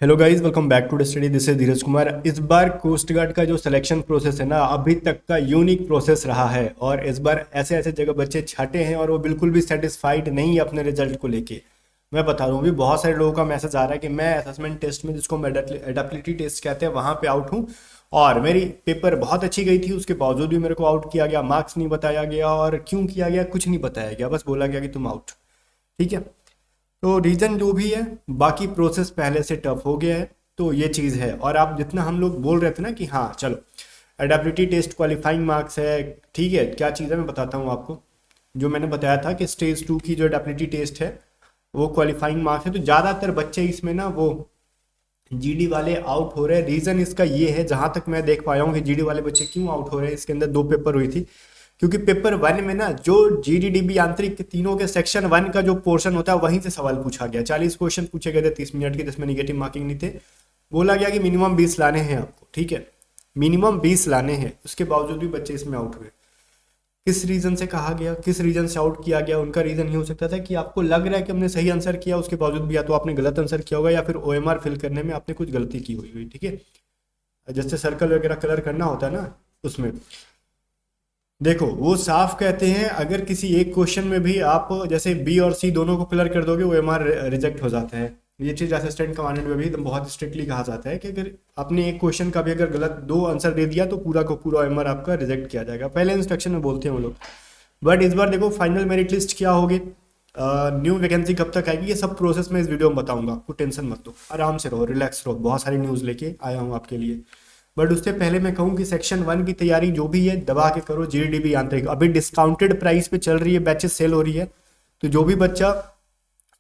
Hello guys, welcome back to the study. This is Dheeraj Kumar. इस बार coast guard का जो सिलेक्शन प्रोसेस है ना, अभी तक का यूनिक प्रोसेस रहा है। और इस बार ऐसे ऐसे जगह बच्चे छाटे हैं और वो बिल्कुल भी सेटिस्फाइड नहीं है अपने रिजल्ट को लेके। मैं बता रहा हूँ, अभी बहुत सारे लोगों का मैसेज आ रहा है कि मैं असेसमेंट टेस्ट में, जिसको हम एडेप्टिबिलिटी टेस्ट कहते हैं, वहाँ पे आउट हूँ और मेरी पेपर बहुत अच्छी गई थी, उसके बावजूद भी मेरे को आउट किया गया। मार्क्स नहीं बताया गया और क्यों किया गया कुछ नहीं बताया गया, बस बोला गया कि तुम आउट। ठीक है, तो रीजन जो भी है, बाकी प्रोसेस पहले से टफ हो गया है। तो ये चीज़ है। और आप जितना हम लोग बोल रहे थे ना कि हाँ चलो एडेप्टिबिलिटी टेस्ट क्वालिफाइंग मार्क्स है, ठीक है, क्या चीज़ है मैं बताता हूँ आपको। जो मैंने बताया था कि स्टेज 2 की जो एडेप्टिबिलिटी टेस्ट है वो क्वालिफाइंग मार्क्स है, तो ज़्यादातर बच्चे इसमें ना वो जीडी वाले आउट हो रहे हैं। रीज़न इसका ये है, जहाँ तक मैं देख पाया हूँ कि जीडी वाले बच्चे क्यों आउट हो रहे हैं। इसके अंदर दो पेपर हुई थी, क्योंकि पेपर 1 में ना जो जीडीडीबी आंतरिक के तीनों के सेक्शन 1 का जो पोर्शन होता है वहीं से सवाल पूछा गया। 40 क्वेश्चन पूछे गए थे 30 मिनट के, जिसमें निगेटिव मार्किंग नहीं थे। बोला गया कि मिनिमम 20 लाने हैं आपको, ठीक है, मिनिमम 20 लाने हैं। उसके बावजूद भी बच्चे इसमें आउट हुए। किस रीजन से कहा गया, किस रीजन से आउट किया गया? उनका रीजन ये हो सकता था कि आपको लग रहा है कि हमने सही आंसर किया, उसके बावजूद भी या तो आपने गलत आंसर किया होगा या फिर ओएमआर फिल करने में आपने कुछ गलती की हुई। ठीक है, जैसे सर्कल वगैरह कलर करना होता है ना, उसमें देखो वो साफ कहते हैं अगर किसी एक क्वेश्चन में भी आप जैसे बी और सी दोनों को क्लियर कर दोगे, ओएमआर रिजेक्ट हो जाता है। ये चीज़ असिस्टेंट कमांडेंट में भी एकदम बहुत स्ट्रिक्टली कहा जाता है कि अगर आपने एक क्वेश्चन का भी अगर गलत दो आंसर दे दिया तो पूरा का पूरा ओएमआर आपका रिजेक्ट किया जाएगा। पहले इंस्ट्रक्शन में बोलते हैं वो लोग। बट इस बार देखो फाइनल मेरिट लिस्ट क्या होगी, न्यू वैकेंसी कब तक आएगी, ये सब प्रोसेस में इस वीडियो में बताऊंगा। आपको टेंशन मत लो, आराम से रहो, रिलैक्स रहो, बहुत सारी न्यूज़ लेके आया हूँ आपके लिए। बट उससे पहले मैं कहूँ कि सेक्शन 1 की तैयारी जो भी है दबा के करो। जीडीबी आंतरिक अभी डिस्काउंटेड प्राइस पे चल रही है, बैचेस सेल हो रही है। तो जो भी बच्चा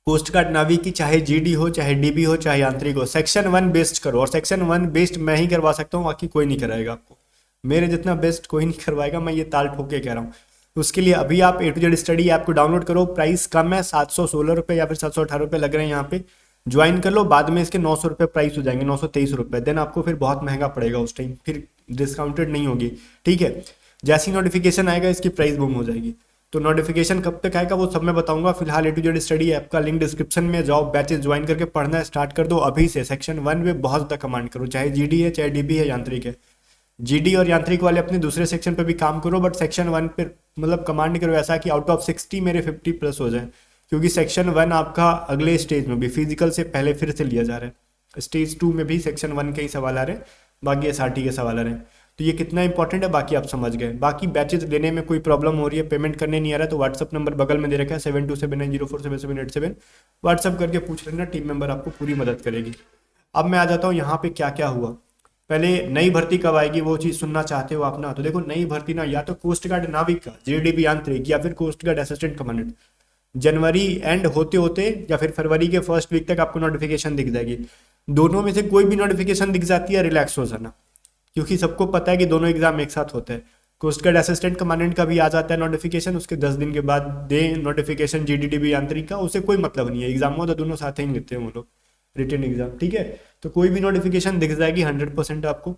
कोस्ट गार्ड नावी की, चाहे जीडी हो चाहे डीबी हो चाहे आंतरिक हो, सेक्शन 1 बेस्ड करो। और सेक्शन 1 बेस्ड मैं ही करवा सकता हूँ, बाकी कोई नहीं कराएगा आपको। मेरे जितना बेस्ट कोई नहीं करवाएगा, मैं ये ताल ठोक के कह रहा हूँ। उसके लिए अभी आप ए टू जेड स्टडी ऐप को डाउनलोड करो। प्राइस कम है, 716 रुपये या फिर 718 रुपये लग रहे हैं यहाँ पे। ज्वाइन कर लो, बाद में इसके 900 रुपये प्राइस हो जाएंगे, 923 रुपये। देन आपको फिर बहुत महंगा पड़ेगा उस टाइम, फिर डिस्काउंटेड नहीं होगी। ठीक है, जैसी नोटिफिकेशन आएगा इसकी प्राइस बूम हो जाएगी। तो नोटिफिकेशन कब तक आएगा वो सब मैं बताऊंगा। फिलहाल ए टू जेड स्टडी ऐप का लिंक डिस्क्रिप्शन में, जाओ बैचेस ज्वाइन करके पढ़ना स्टार्ट कर दो अभी से। सेक्शन 1 में बहुत ज़्यादा कमांड करो, चाहे जीडी है चाहे डीबी है यांत्रिक है। जीडी और यांत्रिक वाले अपने दूसरे सेक्शन पे भी काम करो, बट सेक्शन 1 पे मतलब कमांड करो ऐसा कि आउट ऑफ 60 मेरे 50+ हो जाए। क्योंकि सेक्शन 1 आपका अगले स्टेज में भी फिजिकल से पहले फिर से लिया जा रहा है। स्टेज 2 में भी सेक्शन 1 के ही सवाल आ रहे हैं, बाकी एसआरटी के सवाल आ रहे हैं। तो ये कितना इंपॉर्टेंट है बाकी आप समझ गए। बाकी बैचेज लेने में कोई प्रॉब्लम हो रही है, पेमेंट करने नहीं आ रहा है, तो व्हाट्सअप नंबर बगल में दे रखा है 7279047787। व्हाट्सअप करके पूछ लेना, टीम मेंबर आपको पूरी मदद करेगी। अब मैं आ जाता हूँ यहाँ पे क्या क्या हुआ। पहले नई भर्ती कब आएगी वो चीज़ सुनना चाहते हो आप ना, तो देखो नई भर्ती ना या तो कोस्ट गार्ड नाविक का जीडीबी आंतरिक या फिर कोस्ट गार्ड असिस्टेंट कमांडेंट, जनवरी एंड होते होते या फिर फरवरी के फर्स्ट वीक तक आपको नोटिफिकेशन दिख जाएगी। दोनों में से कोई भी नोटिफिकेशन दिख जाती है, रिलैक्स हो जाना, क्योंकि सबको पता है कि दोनों एग्जाम एक साथ होते हैं। कोस्ट गार्ड असिस्टेंट कमांडेंट का भी आ जाता है नोटिफिकेशन, उसके 10 दिन के बाद दे नोटिफिकेशन जीडीडीबी आंतरिक का, उसे कोई मतलब नहीं है। एग्जाम हो तो दोनों साथ ही लेते हैं वो लोग, रिटन एग्जाम। ठीक है, तो कोई भी नोटिफिकेशन दिख जाएगी 100% आपको।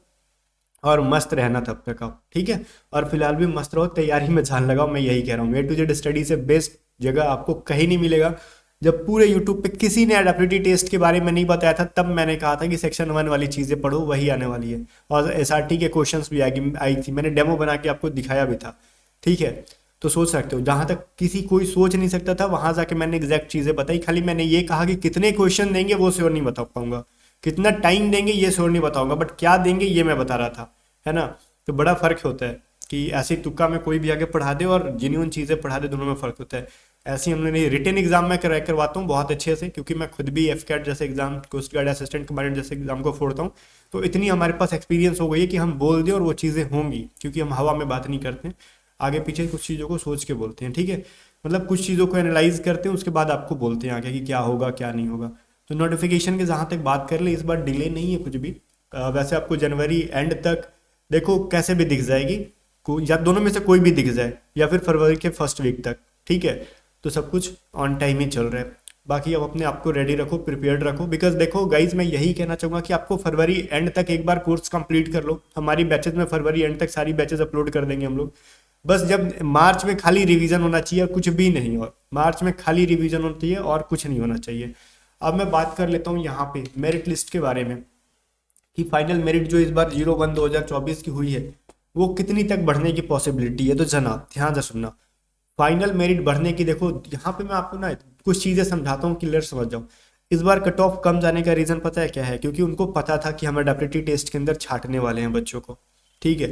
और मस्त रहना तब तक आप, ठीक है। और फिलहाल भी मस्त रहो, तैयारी में जान लगाओ, मैं यही कह रहा हूँ। ए टू जेड स्टडी से बेस्ट जगह आपको कहीं नहीं मिलेगा। जब पूरे यूट्यूब पे किसी ने एडेप्टिबिलिटी टेस्ट के बारे में नहीं बताया था, तब मैंने कहा था कि सेक्शन 1 वाली चीज़ें पढ़ो, वही आने वाली है। और एसआरटी के क्वेश्चंस भी आई थी, मैंने डेमो बना के आपको दिखाया भी था। ठीक है, तो सोच सकते हो, जहाँ तक किसी कोई सोच नहीं सकता था वहाँ जाके मैंने एग्जैक्ट चीज़ें बताई। खाली मैंने ये कहा कि कितने क्वेश्चन देंगे वो श्योर नहीं बता पाऊंगा, कितना टाइम देंगे ये श्योर नहीं बताऊंगा, बट क्या देंगे ये मैं बता रहा था, है ना। तो बड़ा फर्क होता है कि ऐसे तुक्का में कोई भी आगे पढ़ा दे और जेन्युइन चीज़ें पढ़ा दे, दोनों में फ़र्क होता है। ऐसे ही हमने रिटन एग्जाम में करवाता हूँ बहुत अच्छे से, क्योंकि मैं खुद भी एफकैट जैसे exam, coast guard assistant commandant जैसे एग्जाम को फोड़ता हूँ। तो इतनी हमारे पास एक्सपीरियंस हो गई है कि हम बोल दें और वो चीज़ें होंगी, क्योंकि हम हवा में बात नहीं करते हैं, आगे पीछे कुछ चीज़ों को सोच के बोलते हैं। ठीक है, मतलब कुछ चीज़ों को एनालाइज करते हैं, उसके बाद आपको बोलते हैं आगे कि क्या होगा क्या नहीं होगा। तो नोटिफिकेशन के जहाँ तक बात कर ले, इस बार डिले नहीं है कुछ भी। वैसे आपको जनवरी एंड तक देखो कैसे भी दिख जाएगी, या दोनों में से कोई भी दिख जाए, या फिर फरवरी के फर्स्ट वीक तक। ठीक है, तो सब कुछ ऑन टाइम ही चल रहा है। बाकी अब अपने आप को रेडी रखो, प्रिपेयर्ड रखो। बिकॉज देखो गाइज, मैं यही कहना चाहूँगा कि आपको फरवरी एंड तक एक बार कोर्स कंप्लीट कर लो। हमारी बैचेज में फरवरी एंड तक सारी बैचेज अपलोड कर देंगे हम लोग। बस जब मार्च में खाली रिवीजन होना चाहिए, कुछ भी नहीं। और मार्च में खाली रिवीजन होना चाहिए और कुछ नहीं होना चाहिए। अब मैं बात कर लेता हूँ यहाँ पे मेरिट लिस्ट के बारे में कि फाइनल मेरिट जो इस बार 01/2024 की हुई है वो कितनी तक बढ़ने की पॉसिबिलिटी है। तो जनाब ध्यान से सुनना, फाइनल मेरिट बढ़ने की, देखो यहाँ पे मैं आपको ना कुछ चीजें समझाता हूँ, क्लियर समझ जाओ। इस बार कट ऑफ कम जाने का रीजन पता है क्या है? क्योंकि उनको पता था कि हम एडेप्टिविटी टेस्ट के अंदर छांटने वाले हैं बच्चों को, ठीक है।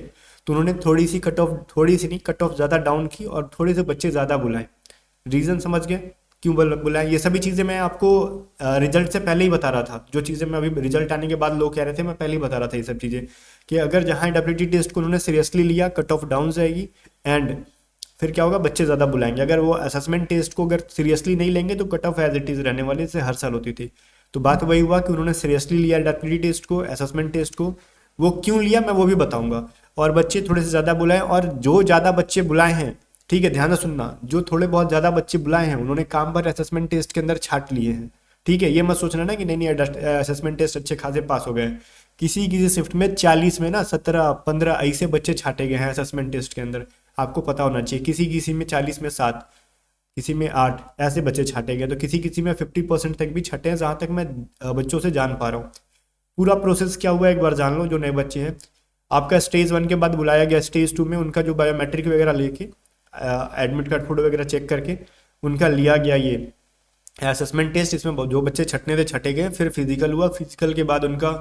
तो उन्होंने थोड़ी सी कट ऑफ, थोड़ी सी नहीं, कट ऑफ ज्यादा डाउन की और थोड़े से बच्चे ज्यादा बुलाए। रीजन समझ गए क्यों बुलाए? ये सभी चीजें मैं आपको रिजल्ट से पहले ही बता रहा था। जो चीजें मैं अभी रिजल्ट आने के बाद लोग कह रहे थे, मैं पहले ही बता रहा था ये सब चीजें, कि अगर जहां एडेप्टिविटी टेस्ट को उन्होंने सीरियसली लिया, कट ऑफ डाउन जाएगी, एंड फिर क्या होगा, बच्चे ज़्यादा बुलाएंगे। अगर वो असेसमेंट टेस्ट को अगर सीरियसली नहीं लेंगे तो cut off as it is रहने वाली, जैसे हर साल होती थी। तो बात वही हुआ कि उन्होंने सीरियसली लिया एडेप्टिविटी टेस्ट को, असेसमेंट टेस्ट को। वो क्यों लिया मैं वो भी बताऊंगा। और बच्चे थोड़े से ज़्यादा बुलाए, और जो ज़्यादा बच्चे बुलाए हैं, ठीक है ध्यान से सुनना, जो थोड़े बहुत ज़्यादा बच्चे बुलाए हैं उन्होंने काम पर असेसमेंट टेस्ट के अंदर छाट लिए हैं, ठीक है। ये मत सोचना ना कि नहीं नहीं असेसमेंट टेस्ट अच्छे खासे पास हो गए। किसी किसी शिफ्ट में 40 में ना 17-15 ऐसे बच्चे छाटे गए हैं असेसमेंट टेस्ट के अंदर, आपको पता होना चाहिए। किसी किसी में 40 में 7, किसी में 8 ऐसे बच्चे छाटे गए। तो किसी किसी में 50% तक भी छटे हैं, जहाँ तक मैं बच्चों से जान पा रहा हूँ। पूरा प्रोसेस क्या हुआ एक बार जान लो। जो नए बच्चे हैं, आपका स्टेज 1 के बाद बुलाया गया, स्टेज 2 में उनका जो बायोमेट्रिक वगैरह लेके, एडमिट कार्ड फोटो वगैरह चेक करके उनका लिया गया ये असेसमेंट टेस्ट। इसमें जो बच्चे छटने थे छटे गए। फिर फिजिकल हुआ, फिजिकल के बाद उनका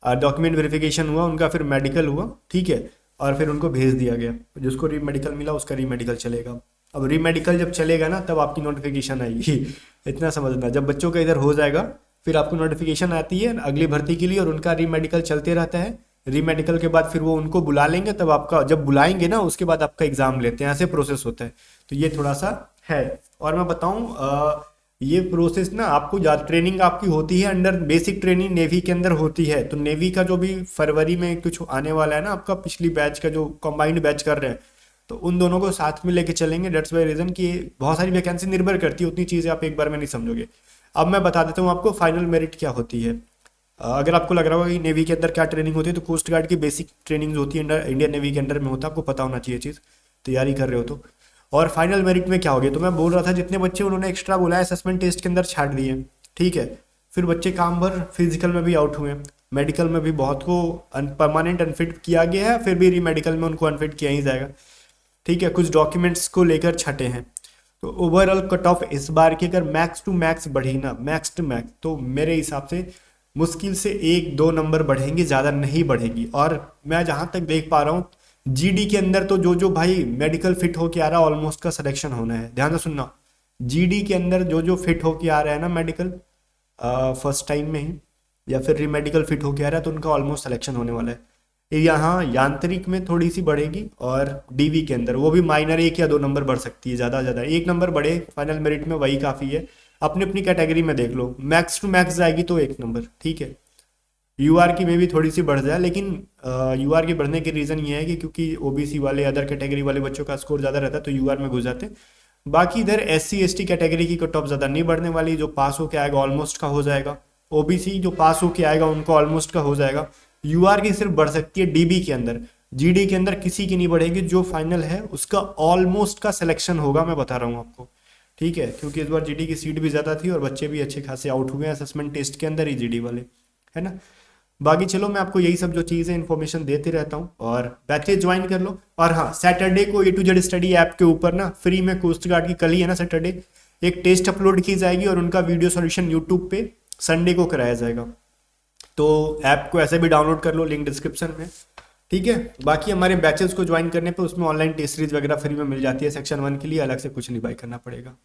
डॉक्यूमेंट वेरिफिकेशन हुआ, उनका फिर मेडिकल हुआ, ठीक है। और फिर उनको भेज दिया गया। जिसको री मेडिकल मिला उसका री मेडिकल चलेगा। अब री मेडिकल जब चलेगा ना तब आपकी नोटिफिकेशन आएगी। इतना समझना, जब बच्चों का इधर हो जाएगा फिर आपको नोटिफिकेशन आती है अगली भर्ती के लिए, और उनका री मेडिकल चलते रहता है। री मेडिकल के बाद फिर वो उनको बुला लेंगे, तब आपका जब बुलाएंगे ना उसके बाद आपका एग्जाम लेते हैं, ऐसे प्रोसेस होता है। तो ये थोड़ा सा है। और मैं बताऊं, ये प्रोसेस ना आपको ज़्यादा ट्रेनिंग आपकी होती है अंडर बेसिक ट्रेनिंग नेवी के अंदर होती है। तो नेवी का जो भी फरवरी में कुछ आने वाला है ना आपका, पिछली बैच का जो कंबाइंड बैच कर रहे हैं, तो उन दोनों को साथ में लेके चलेंगे। डेट्स वाई रीजन कि बहुत सारी वैकेंसी निर्भर करती है, उतनी चीज़ें आप एक बार में नहीं समझोगे। अब मैं बता देता हूँ आपको फाइनल मेरिट क्या होती है। अगर आपको लग रहा होगा कि नेवी के अंदर क्या ट्रेनिंग होती है, तो कोस्ट गार्ड की बेसिक ट्रेनिंग होती है इंडियन नेवी के अंडर में होता है। आपको पता होना चाहिए चीज़, तैयारी कर रहे हो तो। और फाइनल मेरिट में क्या हो गया, तो मैं बोल रहा था जितने बच्चे उन्होंने एक्स्ट्रा बोला है असेसमेंट टेस्ट के अंदर छाट दिए, ठीक है। फिर बच्चे काम भर फिजिकल में भी आउट हुए, मेडिकल में भी बहुत को परमानेंट अनफिट किया गया है, फिर भी री मेडिकल में उनको अनफिट किया ही जाएगा, ठीक है। कुछ डॉक्यूमेंट्स को लेकर छटे हैं। तो ओवरऑल कट ऑफ इस बार की अगर मैक्स टू मैक्स बढ़ी ना, मैक्स टू मैक्स, तो मेरे हिसाब से मुश्किल से 1-2 नंबर बढ़ेंगे, ज़्यादा नहीं बढ़ेगी। और मैं जहाँ तक देख पा रहा हूँ जीडी के अंदर तो जो जो भाई मेडिकल फिट होके आ रहा है ऑलमोस्ट का सिलेक्शन होना है। ध्यान से सुनना, जीडी के अंदर जो जो फिट होके आ रहा है ना मेडिकल फर्स्ट टाइम में ही, या फिर री मेडिकल फिट होके आ रहा है, तो उनका ऑलमोस्ट सिलेक्शन होने वाला है। यहाँ यांत्रिक में थोड़ी सी बढ़ेगी, और डीवी के अंदर वो भी माइनर 1 या 2 नंबर बढ़ सकती है, ज़्यादा ज़्यादा 1 नंबर बढ़े फाइनल मेरिट में वही काफ़ी है। अपनी अपनी कैटेगरी में देख लो, मैक्स टू मैक्स जाएगी तो 1 नंबर, ठीक है। यूआर की में भी थोड़ी सी बढ़ जाए, लेकिन यूआर के बढ़ने के रीज़न ये है कि क्योंकि ओबीसी वाले अदर कैटेगरी वाले बच्चों का स्कोर ज़्यादा रहता है तो यूआर में घुस जाते हैं। बाकी इधर एससी एसटी कैटेगरी की कट ऑफ ज़्यादा नहीं बढ़ने वाली, जो पास होके आएगा ऑलमोस्ट का हो जाएगा। ओबीसी जो पास होके आएगा उनको ऑलमोस्ट का हो जाएगा। यूआर की सिर्फ बढ़ सकती है डीबी के अंदर, जीडी के अंदर किसी की नहीं बढ़ेगी। जो फाइनल है उसका ऑलमोस्ट का सिलेक्शन होगा, मैं बता रहा हूँ आपको, ठीक है। क्योंकि इस बार जीडी की सीट भी ज़्यादा थी और बच्चे भी अच्छे खासे आउट हुए हैं असेसमेंट टेस्ट के अंदर ही जीडी वाले, है ना। बाकी चलो मैं आपको यही सब जो चीज़ें इन्फॉर्मेशन देते रहता हूँ, और बैचेज ज्वाइन कर लो। और हाँ, सैटरडे को A to Z study app के ऊपर ना फ्री में कोस्ट गार्ड की, कल ही है ना सैटरडे, एक टेस्ट अपलोड की जाएगी और उनका वीडियो सॉल्यूशन यूट्यूब पे संडे को कराया जाएगा। तो ऐप को ऐसे भी डाउनलोड कर लो, लिंक डिस्क्रिप्शन में, ठीक है। बाकी हमारे बैचेस को ज्वाइन करने पे उसमें ऑनलाइन टेस्ट सीरीज वगैरह फ्री में मिल जाती है। सेक्शन 1 के लिए अलग से कुछ नहीं बाय करना पड़ेगा।